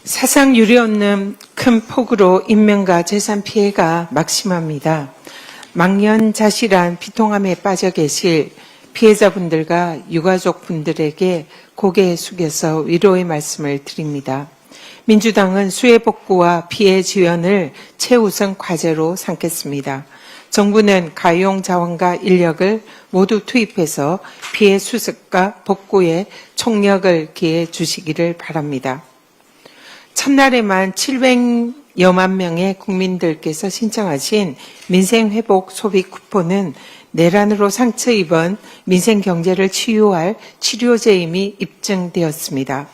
사상 유례없는 큰 폭우로 인명과 재산 피해가 막심합니다. 망연자실한 비통함에 빠져 계실 피해자분들과 유가족분들에게 고개 숙여서 위로의 말씀을 드립니다. 민주당은 수해 복구와 피해 지원을 최우선 과제로 삼겠습니다. 정부는 가용 자원과 인력을 모두 투입해서 피해 수습과 복구에 총력을 기해 주시기를 바랍니다. 첫날에만 700여만 명의 국민들께서 신청하신 민생회복 소비 쿠폰은 내란으로 상처 입은 민생경제를 치유할 치료제임이 입증되었습니다.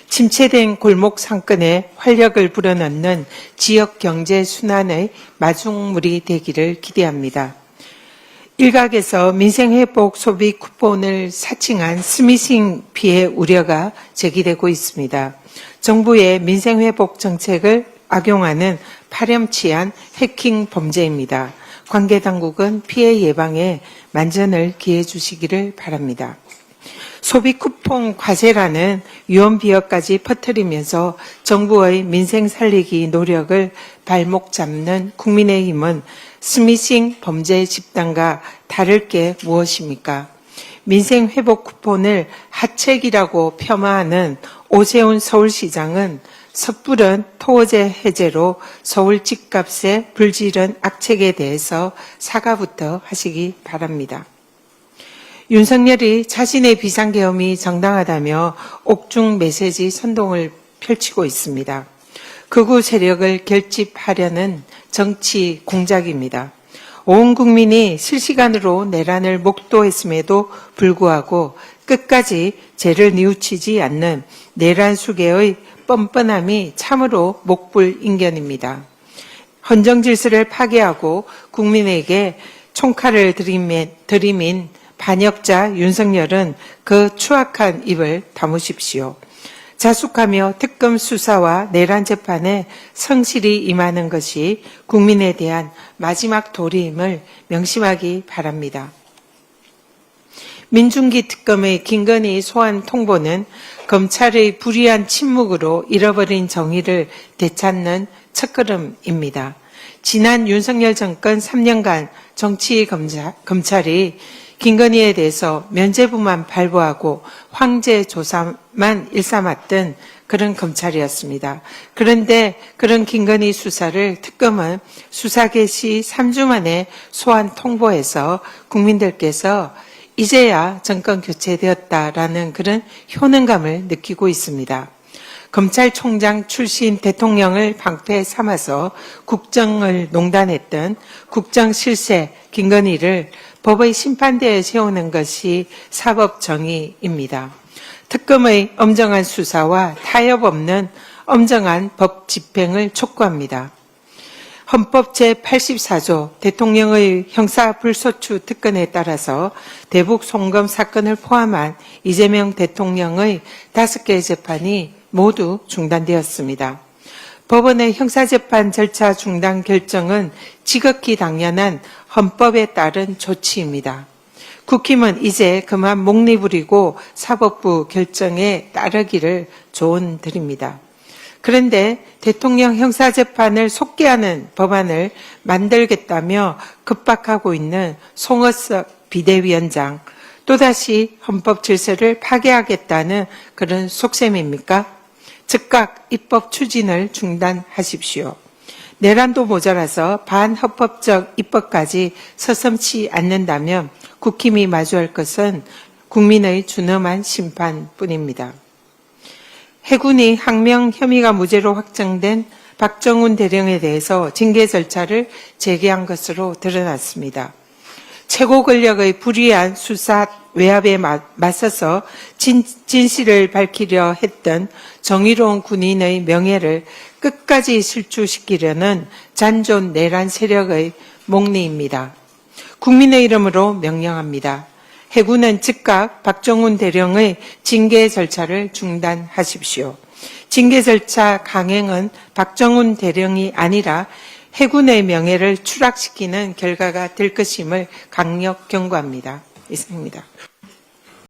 침체된 골목 상권에 활력을 불어넣는 지역경제 순환의 마중물이 되기를 기대합니다. 일각에서 민생회복 소비 쿠폰을 사칭한 스미싱 피해 우려가 제기되고 있습니다. 정부의 민생회복 정책을 악용하는 파렴치한 해킹 범죄입니다. 관계당국은 피해 예방에 만전을 기해 주시기를 바랍니다. 소비 쿠폰 과세라는 위험 비어까지 퍼뜨리면서 정부의 민생 살리기 노력을 발목 잡는 국민의힘은 스미싱 범죄 집단과 다를 게 무엇입니까? 민생 회복 쿠폰을 하책이라고 폄하하는 오세훈 서울시장은 섣부른 토어제 해제로 서울 집값의 불지른 악책에 대해서 사과부터 하시기 바랍니다. 윤석열이 자신의 비상계엄이 정당하다며 옥중 메시지 선동을 펼치고 있습니다. 극우 세력을 결집하려는 정치 공작입니다. 온 국민이 실시간으로 내란을 목도했음에도 불구하고 끝까지 죄를 뉘우치지 않는 내란 수괴의 뻔뻔함이 참으로 목불인견입니다. 헌정질서를 파괴하고 국민에게 총칼을 들이민 반역자 윤석열은 그 추악한 입을 다무십시오. 자숙하며 특검 수사와 내란 재판에 성실히 임하는 것이 국민에 대한 마지막 도리임을 명심하기 바랍니다. 민중기 특검의 김건희 소환 통보는 검찰의 불의한 침묵으로 잃어버린 정의를 되찾는 첫걸음입니다. 지난 윤석열 정권 3년간 검찰이 김건희에 대해서 면죄부만 발부하고 황제 조사만 일삼았던 그런 검찰이었습니다. 그런데 그런 김건희 수사를 특검은 수사 개시 3주 만에 소환 통보해서 국민들께서 이제야 정권 교체되었다라는 그런 효능감을 느끼고 있습니다. 검찰총장 출신 대통령을 방패 삼아서 국정을 농단했던 국정실세 김건희를 법의 심판대에 세우는 것이 사법정의입니다. 특검의 엄정한 수사와 타협 없는 엄정한 법 집행을 촉구합니다. 헌법 제84조 대통령의 형사불소추 특권에 따라서 대북 송금 사건을 포함한 이재명 대통령의 5개의 재판이 모두 중단되었습니다. 법원의 형사재판 절차 중단 결정은 지극히 당연한 헌법에 따른 조치입니다. 국힘은 이제 그만 목리 부리고 사법부 결정에 따르기를 조언드립니다. 그런데 대통령 형사재판을 속개하는 법안을 만들겠다며 급박하고 있는 송어석 비대위원장, 또다시 헌법 질서를 파괴하겠다는 그런 속셈입니까? 즉각 입법 추진을 중단하십시오. 내란도 모자라서 반헌법적 입법까지 서슴지 않는다면 국힘이 마주할 것은 국민의 준엄한 심판뿐입니다. 해군이 항명 혐의가 무죄로 확정된 박정훈 대령에 대해서 징계 절차를 재개한 것으로 드러났습니다. 최고 권력의 불의한 수사 외압에 맞서서 진실을 밝히려 했던 정의로운 군인의 명예를 끝까지 실추시키려는 잔존 내란 세력의 목리입니다. 국민의 이름으로 명령합니다. 해군은 즉각 박정훈 대령의 징계 절차를 중단하십시오. 징계 절차 강행은 박정훈 대령이 아니라 해군의 명예를 추락시키는 결과가 될 것임을 강력 경고합니다. 이상입니다.